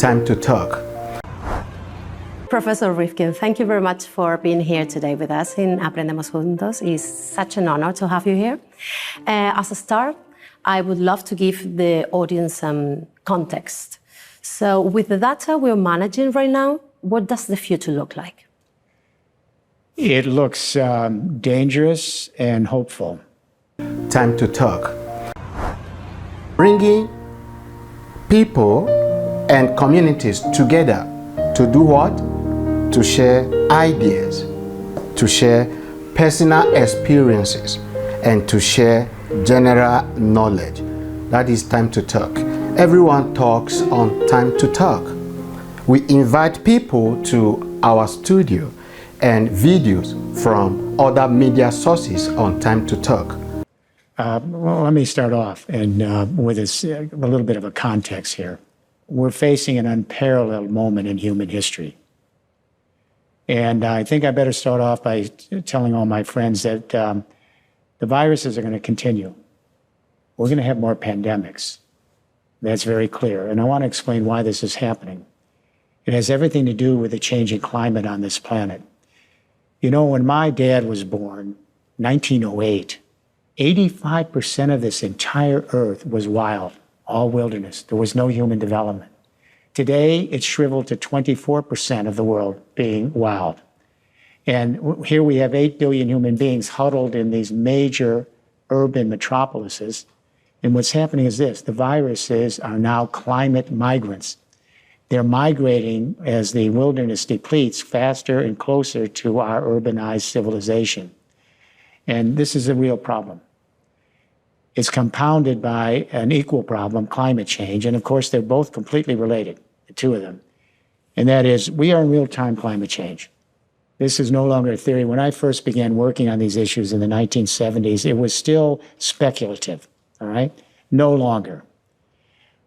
Time to talk. Professor Rifkin, thank you very much for being here today with us in Aprendemos Juntos. It's such an honor to have you here. As a start, I would love to give the audience some context. So with the data we're managing right now, what does the future look like? It looks dangerous and hopeful. Time to talk. Bringing people and communities together to do what? To share ideas, to share personal experiences, and to share general knowledge. That is time to talk. Everyone talks on time to talk. We invite people to our studio and videos from other media sources on time to talk. Well, let me start off and with a little bit of a context here. We're facing an unparalleled moment in human history. And I think I better start off by telling all my friends that the viruses are going to continue. We're going to have more pandemics. That's very clear. And I want to explain why this is happening. It has everything to do with the changing climate on this planet. You know, when my dad was born, 1908, 85% of this entire earth was wild, all wilderness. There was no human development. Today, it's shriveled to 24% of the world being wild. And here we have 8 billion human beings huddled in these major urban metropolises. And what's happening is this: the viruses are now climate migrants. They're migrating as the wilderness depletes faster and closer to our urbanized civilization. And this is a real problem. It's compounded by an equal problem, climate change. And of course, they're both completely related, the two of them. And that is, we are in real-time climate change. This is no longer a theory. When I first began working on these issues in the 1970s, it was still speculative, all right? No longer.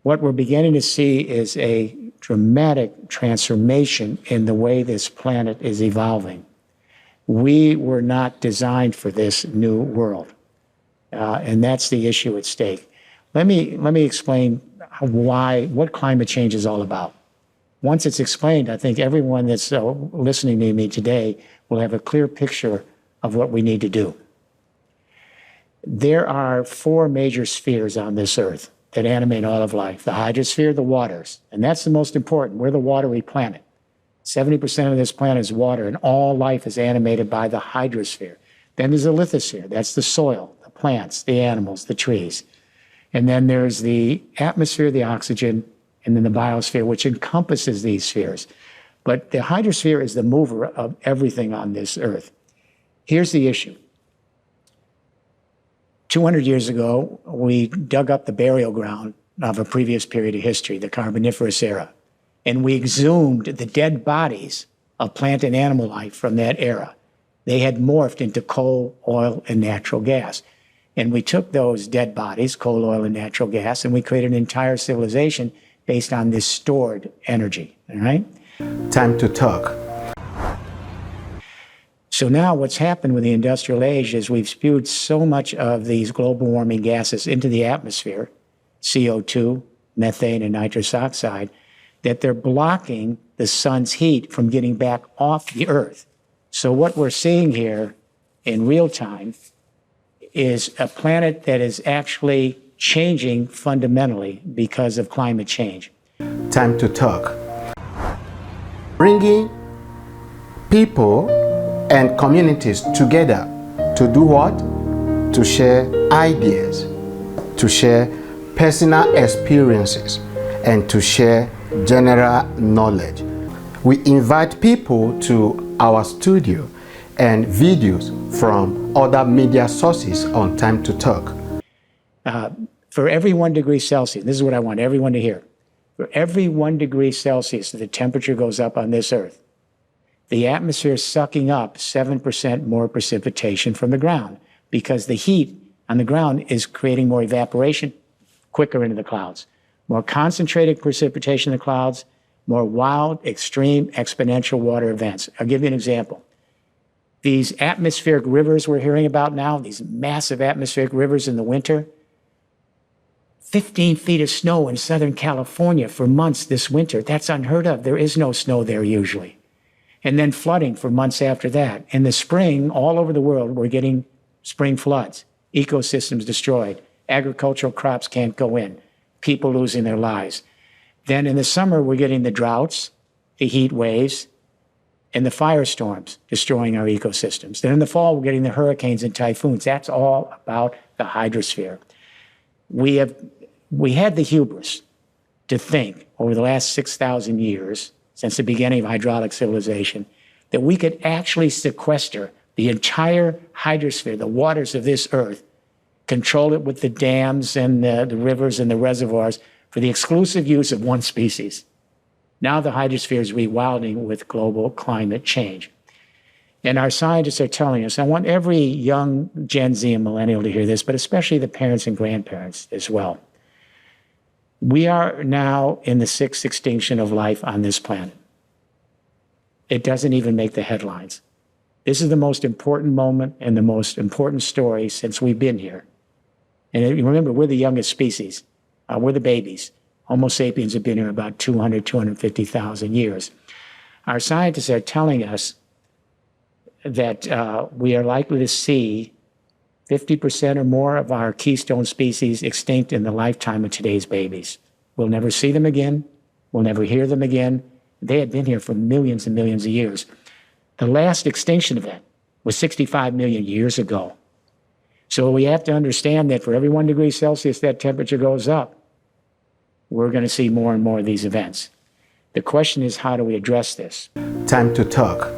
What we're beginning to see is a dramatic transformation in the way this planet is evolving. We were not designed for this new world. And that's the issue at stake. Let me explain what climate change is all about. Once it's explained, I think everyone that's listening to me today will have a clear picture of what we need to do. There are 4 major spheres on this earth that animate all of life. The hydrosphere, the waters, and that's the most important. We're the watery planet. 70% of this planet is water, and all life is animated by the hydrosphere. Then there's the lithosphere, that's the soil, the plants, the animals, the trees. And then there's the atmosphere, the oxygen, and then the biosphere, which encompasses these spheres. But the hydrosphere is the mover of everything on this earth. Here's the issue. 200 years ago, we dug up the burial ground of a previous period of history, the Carboniferous era, and we exhumed the dead bodies of plant and animal life from that era. They had morphed into coal, oil, and natural gas. And we took those dead bodies, coal, oil, and natural gas, and we created an entire civilization based on this stored energy, all right? Time to talk. So now what's happened with the industrial age is we've spewed so much of these global warming gases into the atmosphere, CO2, methane, and nitrous oxide, that they're blocking the sun's heat from getting back off the earth. So what we're seeing here in real time is a planet that is actually changing fundamentally because of climate change. Time to talk. Bringing people and communities together to do what? To share ideas, to share personal experiences, and to share general knowledge. We invite people to our studio and videos from other media sources on time to talk. For every 1 degree Celsius, this is what I want everyone to hear. For every 1 degree Celsius that the temperature goes up on this earth, the atmosphere is sucking up 7% more precipitation from the ground because the heat on the ground is creating more evaporation quicker into the clouds. More concentrated precipitation in the clouds, more wild, extreme, exponential water events. I'll give you an example. These atmospheric rivers we're hearing about now, these massive atmospheric rivers in the winter, 15 feet of snow in Southern California for months this winter. That's unheard of. There is no snow there usually. And then flooding for months after that. In the spring, all over the world, we're getting spring floods, ecosystems destroyed, agricultural crops can't go in, people losing their lives. Then in the summer, we're getting the droughts, the heat waves, and the firestorms destroying our ecosystems. Then in the fall, we're getting the hurricanes and typhoons. That's all about the hydrosphere. We had the hubris to think over the last 6,000 years, since the beginning of hydraulic civilization, that we could actually sequester the entire hydrosphere, the waters of this earth, control it with the dams and the rivers and the reservoirs for the exclusive use of one species. Now the hydrosphere is rewilding with global climate change. And our scientists are telling us, I want every young Gen Z and millennial to hear this, but especially the parents and grandparents as well. We are now in the sixth extinction of life on this planet. It doesn't even make the headlines. This is the most important moment and the most important story since we've been here. And remember, we're the youngest species. We're the babies. Homo sapiens have been here about 200, 250,000 years. Our scientists are telling us that we are likely to see 50% or more of our keystone species extinct in the lifetime of today's babies. We'll never see them again. We'll never hear them again. They had been here for millions and millions of years. The last extinction event was 65 million years ago. So we have to understand that for every 1 degree Celsius that temperature goes up, we're going to see more and more of these events. The question is, how do we address this? Time to talk